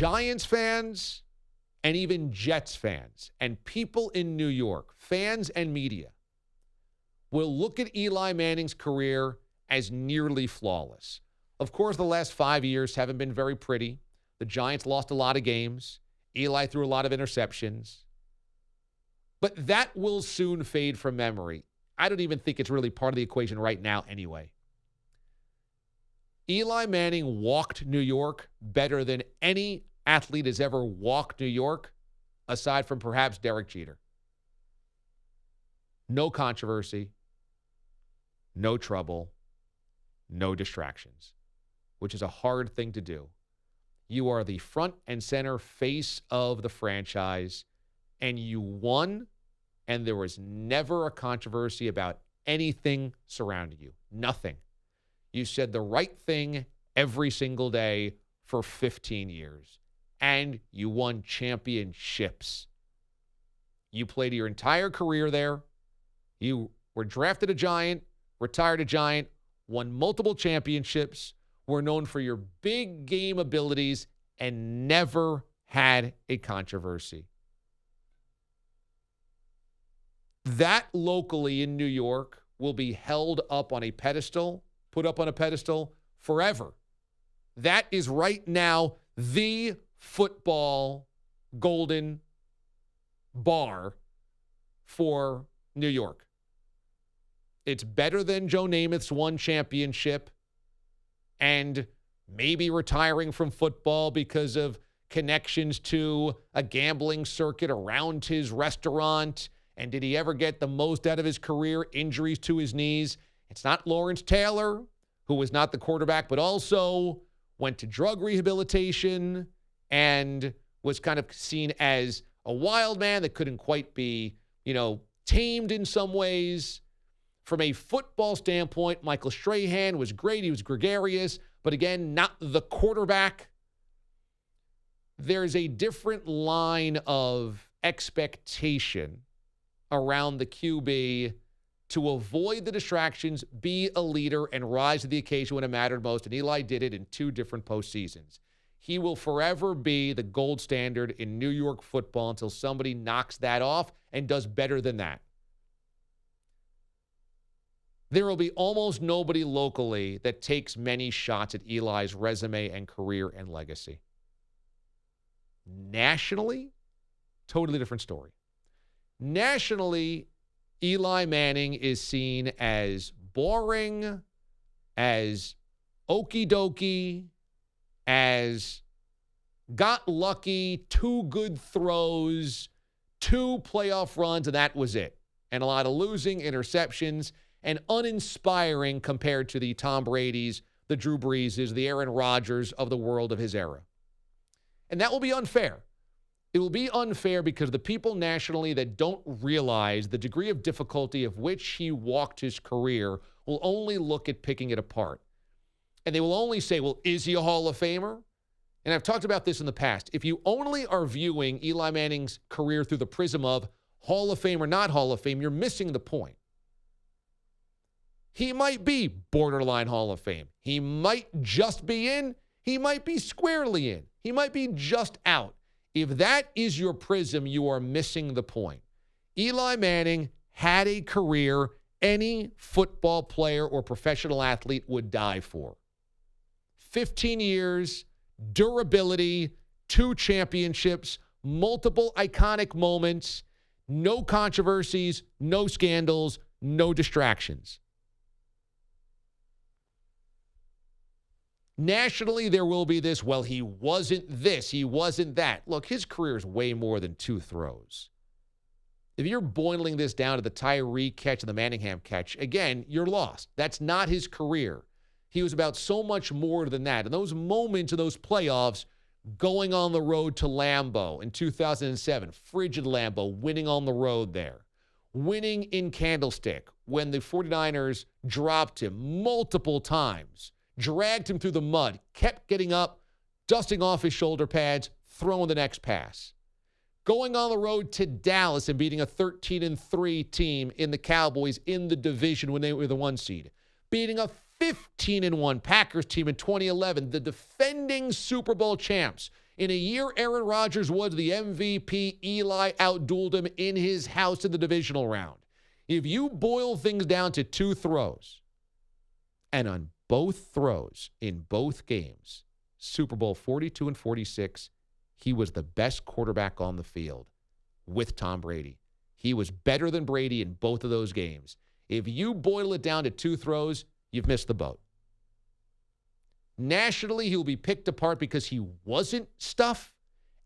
Giants fans and even Jets fans and people in New York, fans and media, will look at Eli Manning's career as nearly flawless. Of course, the last 5 years haven't been very pretty. The Giants lost a lot of games. Eli threw a lot of interceptions. But that will soon fade from memory. I don't even think it's really part of the equation right now anyway. Eli Manning walked New York better than any athlete has ever walked New York, aside from perhaps Derek Jeter. No controversy, no trouble, no distractions, which is a hard thing to do. You are the front and center face of the franchise, and you won, and there was never a controversy about anything surrounding you. Nothing. You said the right thing every single day for 15 years, and you won championships. You played your entire career there. You were drafted a Giant, retired a Giant, won multiple championships, were known for your big game abilities, and never had a controversy. That locally in New York will be held up on a pedestal, put up on a pedestal forever. That is right now the football golden bar for New York. It's better than Joe Namath's one championship and maybe retiring from football because of connections to a gambling circuit around his restaurant. And did he ever get the most out of his career? Injuries to his knees. It's not Lawrence Taylor, who was not the quarterback, but also went to drug rehabilitation and was kind of seen as a wild man that couldn't quite be, tamed in some ways. From a football standpoint, Michael Strahan was great. He was gregarious, but again, not the quarterback. There's a different line of expectation around the QB to avoid the distractions, be a leader, and rise to the occasion when it mattered most. And Eli did it in 2 different postseasons. He will forever be the gold standard in New York football until somebody knocks that off and does better than that. There will be almost nobody locally that takes many shots at Eli's resume and career and legacy. Nationally, totally different story. Nationally, Eli Manning is seen as boring, as okie dokie, as got lucky, 2 good throws, 2 playoff runs, and that was it. And a lot of losing, interceptions, and uninspiring compared to the Tom Brady's, the Drew Breeses, the Aaron Rodgers of the world of his era. And that will be unfair. It will be unfair because the people nationally that don't realize the degree of difficulty of which he walked his career will only look at picking it apart. And they will only say, well, is he a Hall of Famer? And I've talked about this in the past. If you only are viewing Eli Manning's career through the prism of Hall of Fame or not Hall of Fame, you're missing the point. He might be borderline Hall of Fame. He might just be in. He might be squarely in. He might be just out. If that is your prism, you are missing the point. Eli Manning had a career any football player or professional athlete would die for. 15 years, durability, 2 championships, multiple iconic moments, no controversies, no scandals, no distractions. Nationally, there will be this, well, he wasn't this, he wasn't that. Look, his career is way more than 2 throws. If you're boiling this down to the Tyree catch and the Manningham catch, again, you're lost. That's not his career. He was about so much more than that. And those moments of those playoffs, going on the road to Lambeau in 2007, frigid Lambeau, winning on the road there. Winning in Candlestick when the 49ers dropped him multiple times. Dragged him through the mud, kept getting up, dusting off his shoulder pads, throwing the next pass. Going on the road to Dallas and beating a 13-3 team in the Cowboys in the division when they were the 1 seed. Beating a 15-1 Packers team in 2011, the defending Super Bowl champs. In a year Aaron Rodgers was the MVP, Eli outdueled him in his house in the divisional round. If you boil things down to 2 throws, and on both throws in both games, Super Bowl 42 and 46, he was the best quarterback on the field with Tom Brady. He was better than Brady in both of those games. If you boil it down to 2 throws, you've missed the boat. Nationally, he'll be picked apart because he wasn't stuff.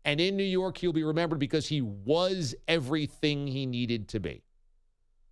And in New York, he'll be remembered because he was everything he needed to be.